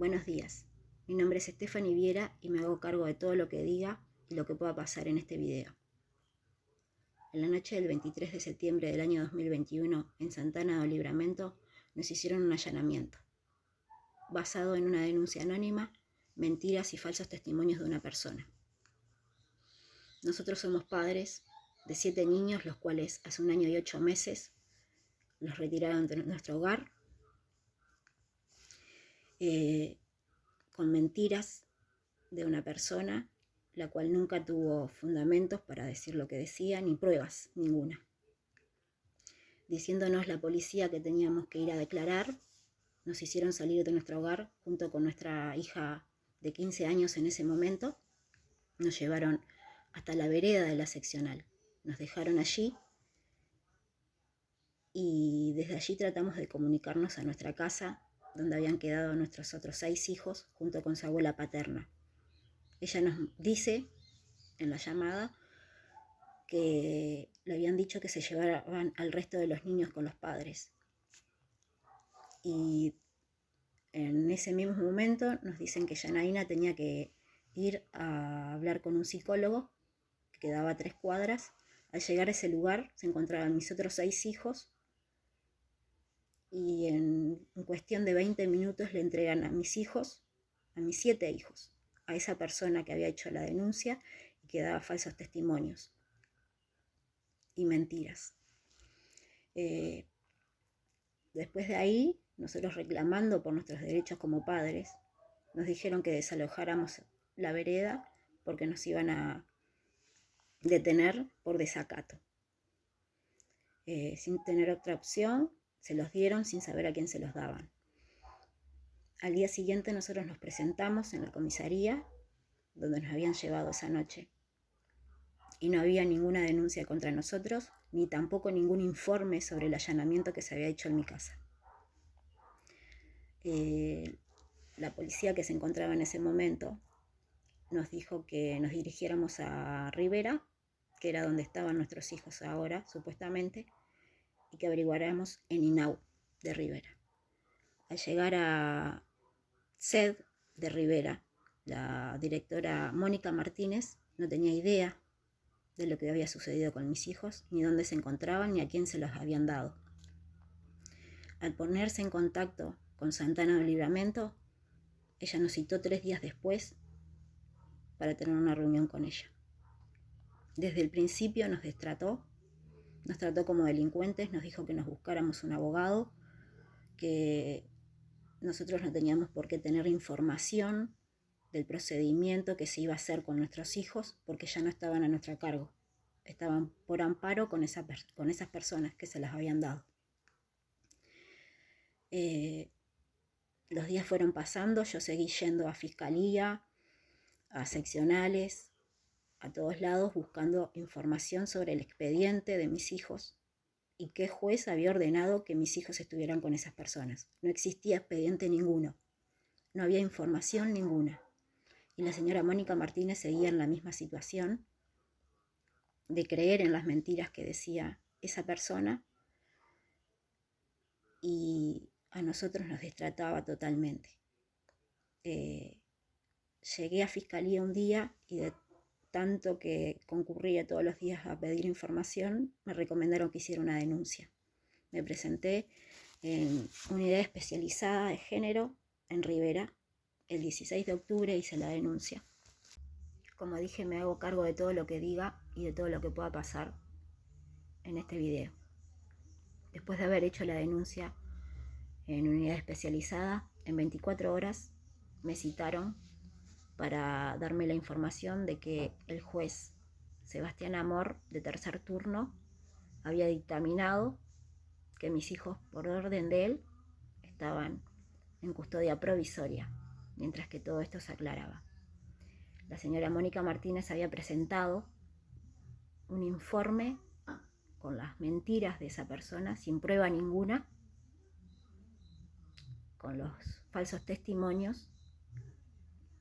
Buenos días, mi nombre es Stephanie Viera y me hago cargo de todo lo que diga y lo que pueda pasar en este video. En la noche del 23 de septiembre del año 2021, en Santana do Livramento, nos hicieron un allanamiento, basado en una denuncia anónima, mentiras y falsos testimonios de una persona. Nosotros somos padres de 7 niños, los cuales hace 1 año y 8 meses los retiraron de nuestro hogar, con mentiras de una persona, la cual nunca tuvo fundamentos para decir lo que decía, ni pruebas ninguna. Diciéndonos la policía que teníamos que ir a declarar, nos hicieron salir de nuestro hogar junto con nuestra hija de 15 años en ese momento. Nos llevaron hasta la vereda de la seccional, nos dejaron allí y desde allí tratamos de comunicarnos a nuestra casa, donde habían quedado nuestros otros 6 hijos junto con su abuela paterna. Ella nos dice en la llamada que le habían dicho que se llevaban al resto de los niños con los padres. Y en ese mismo momento nos dicen que Yanaína tenía que ir a hablar con un psicólogo que quedaba a 3 cuadras. Al llegar a ese lugar se encontraban mis otros 6 hijos y en cuestión de 20 minutos le entregan a mis hijos, a mis 7 hijos, a esa persona que había hecho la denuncia y que daba falsos testimonios y mentiras. Después de ahí, nosotros reclamando por nuestros derechos como padres, nos dijeron que desalojáramos la vereda porque nos iban a detener por desacato. Sin tener otra opción, se los dieron sin saber a quién se los daban. Al día siguiente nosotros nos presentamos en la comisaría donde nos habían llevado esa noche y no había ninguna denuncia contra nosotros ni tampoco ningún informe sobre el allanamiento que se había hecho en mi casa. La policía que se encontraba en ese momento nos dijo que nos dirigiéramos a Rivera, que era donde estaban nuestros hijos ahora, supuestamente, y que averiguáramos en INAU de Rivera. Al llegar a SED de Rivera, la directora Mónica Martínez no tenía idea de lo que había sucedido con mis hijos, ni dónde se encontraban, ni a quién se los habían dado. Al ponerse en contacto con Santana do Livramento, ella nos citó 3 días después para tener una reunión con ella. Desde el principio nos trató como delincuentes, nos dijo que nos buscáramos un abogado, que nosotros no teníamos por qué tener información del procedimiento que se iba a hacer con nuestros hijos porque ya no estaban a nuestro cargo, estaban por amparo con esas personas que se las habían dado. Los días fueron pasando, yo seguí yendo a fiscalía, a seccionales, a todos lados buscando información sobre el expediente de mis hijos y qué juez había ordenado que mis hijos estuvieran con esas personas. No existía expediente ninguno, no había información ninguna. Y la señora Mónica Martínez seguía en la misma situación de creer en las mentiras que decía esa persona y a nosotros nos destrataba totalmente. Llegué a fiscalía un día y de tanto que concurría todos los días a pedir información, me recomendaron que hiciera una denuncia. Me presenté en unidad especializada de género en Rivera. El 16 de octubre hice la denuncia. Como dije, me hago cargo de todo lo que diga y de todo lo que pueda pasar en este video. Después de haber hecho la denuncia en unidad especializada, en 24 horas me citaron para darme la información de que el juez Sebastián Amor, de tercer turno, había dictaminado que mis hijos, por orden de él, estaban en custodia provisoria, mientras que todo esto se aclaraba. La señora Mónica Martínez había presentado un informe con las mentiras de esa persona, sin prueba ninguna, con los falsos testimonios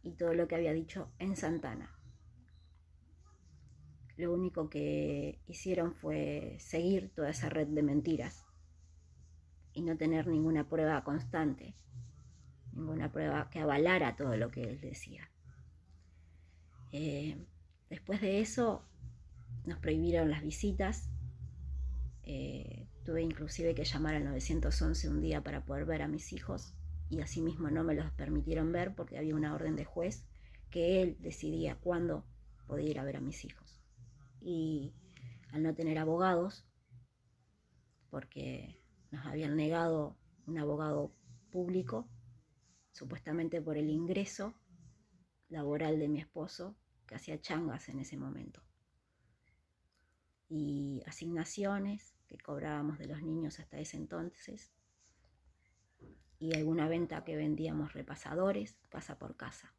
y todo lo que había dicho en Santana. Lo único que hicieron fue seguir toda esa red de mentiras y no tener ninguna prueba constante ninguna prueba que avalara todo lo que él decía. Después de eso nos prohibieron las visitas. Tuve inclusive que llamar al 911 un día para poder ver a mis hijos, y asimismo no me los permitieron ver porque había una orden de juez que él decidía cuándo podía ir a ver a mis hijos. Y al no tener abogados, porque nos habían negado un abogado público, supuestamente por el ingreso laboral de mi esposo, que hacía changas en ese momento, y asignaciones que cobrábamos de los niños hasta ese entonces, y alguna venta que vendíamos repasadores casa por casa.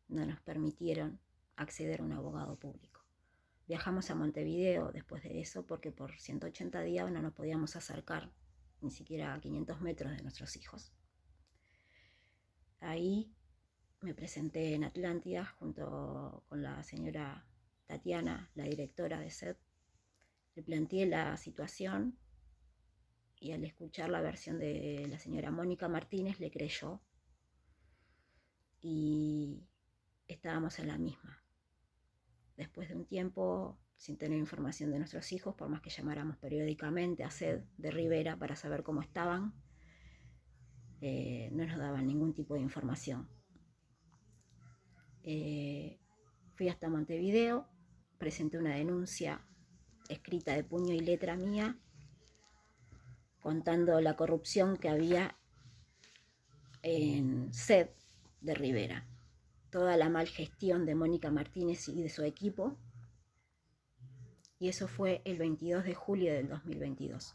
No nos permitieron acceder a un abogado público. Viajamos a Montevideo después de eso porque por 180 días no nos podíamos acercar ni siquiera a 500 metros de nuestros hijos. Ahí me presenté en Atlántida junto con la señora Tatiana, la directora de SED. Le planteé la situación y al escuchar la versión de la señora Mónica Martínez le creyó, y estábamos en la misma. Después de un tiempo sin tener información de nuestros hijos, por más que llamáramos periódicamente a SED de Rivera para saber cómo estaban, no nos daban ningún tipo de información. Fui hasta Montevideo, presenté una denuncia escrita de puño y letra mía, contando la corrupción que había en SED de Rivera, toda la mal gestión de Mónica Martínez y de su equipo, y eso fue el 22 de julio del 2022.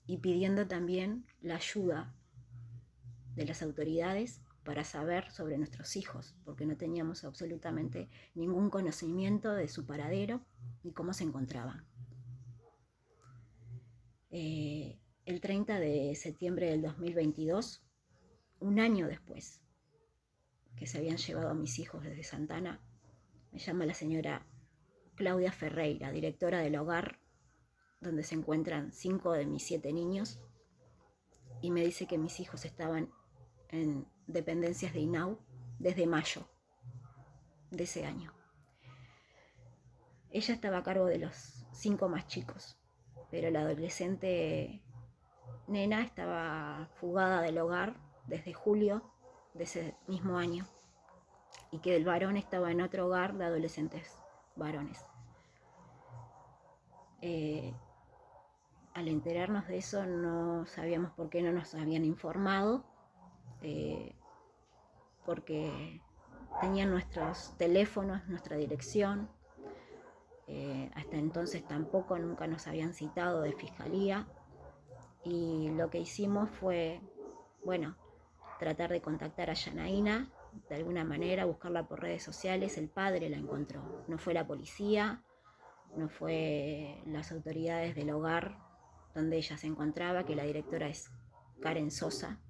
Y pidiendo también la ayuda de las autoridades para saber sobre nuestros hijos, porque no teníamos absolutamente ningún conocimiento de su paradero ni cómo se encontraban. El 30 de septiembre del 2022, un año después que se habían llevado a mis hijos desde Santana, me llama la señora Claudia Ferreira, directora del hogar donde se encuentran 5 de mis 7 niños, y me dice que mis hijos estaban en dependencias de INAU desde mayo de ese año. Ella estaba a cargo de los 5 más chicos, pero la adolescente nena estaba fugada del hogar desde julio de ese mismo año, y que el varón estaba en otro hogar de adolescentes varones. Al enterarnos de eso no sabíamos por qué no nos habían informado, porque tenían nuestros teléfonos, nuestra dirección. Hasta entonces tampoco nunca nos habían citado de fiscalía, y lo que hicimos fue, tratar de contactar a Yanaína de alguna manera, buscarla por redes sociales. El padre la encontró, no fue la policía, no fue las autoridades del hogar donde ella se encontraba, que la directora es Karen Sosa.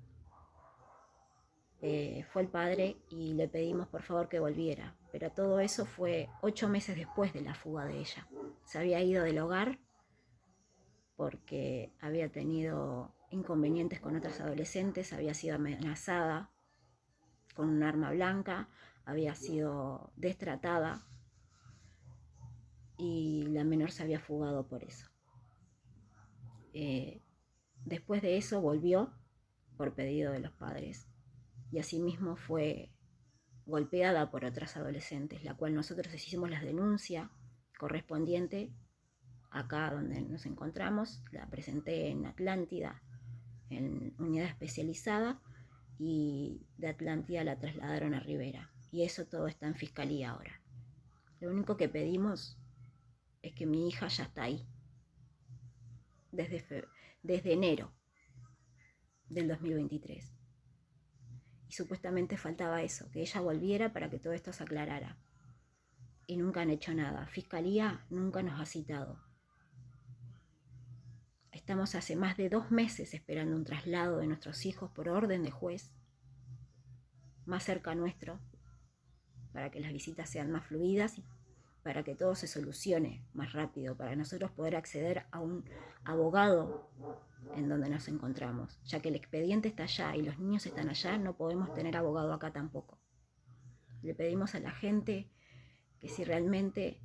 Fue el padre y le pedimos por favor que volviera, pero todo eso fue 8 meses después de la fuga de ella. Se había ido del hogar porque había tenido inconvenientes con otras adolescentes, había sido amenazada con un arma blanca, había sido destratada, y la menor se había fugado por eso. Después de eso volvió por pedido de los padres, y asimismo fue golpeada por otras adolescentes, la cual nosotros hicimos la denuncia correspondiente acá donde nos encontramos. La presenté en Atlántida, en unidad especializada, y de Atlántida la trasladaron a Rivera, y eso todo está en fiscalía ahora. Lo único que pedimos es que mi hija ya está ahí desde enero del 2023, y supuestamente faltaba eso, que ella volviera para que todo esto se aclarara, y nunca han hecho nada. Fiscalía nunca nos ha citado. Estamos hace más de 2 meses esperando un traslado de nuestros hijos por orden de juez más cerca nuestro, para que las visitas sean más fluidas y para que todo se solucione más rápido, para nosotros poder acceder a un abogado en donde nos encontramos, ya que el expediente está allá y los niños están allá, no podemos tener abogado acá tampoco. Le pedimos a la gente que si realmente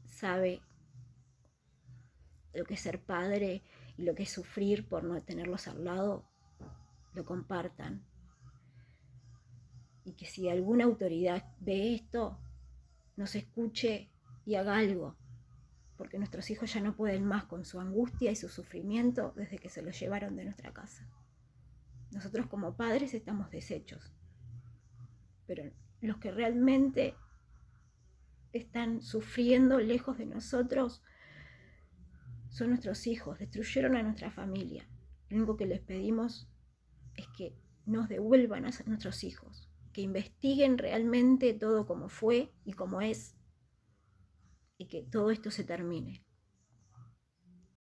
sabe lo que es ser padre y lo que es sufrir por no tenerlos al lado, lo compartan. Y que si alguna autoridad ve esto, nos escuche y haga algo, porque nuestros hijos ya no pueden más con su angustia y su sufrimiento desde que se los llevaron de nuestra casa. Nosotros como padres estamos deshechos, pero los que realmente están sufriendo lejos de nosotros son nuestros hijos, destruyeron a nuestra familia. Lo único que les pedimos es que nos devuelvan a nuestros hijos, que investiguen realmente todo como fue y como es, y que todo esto se termine.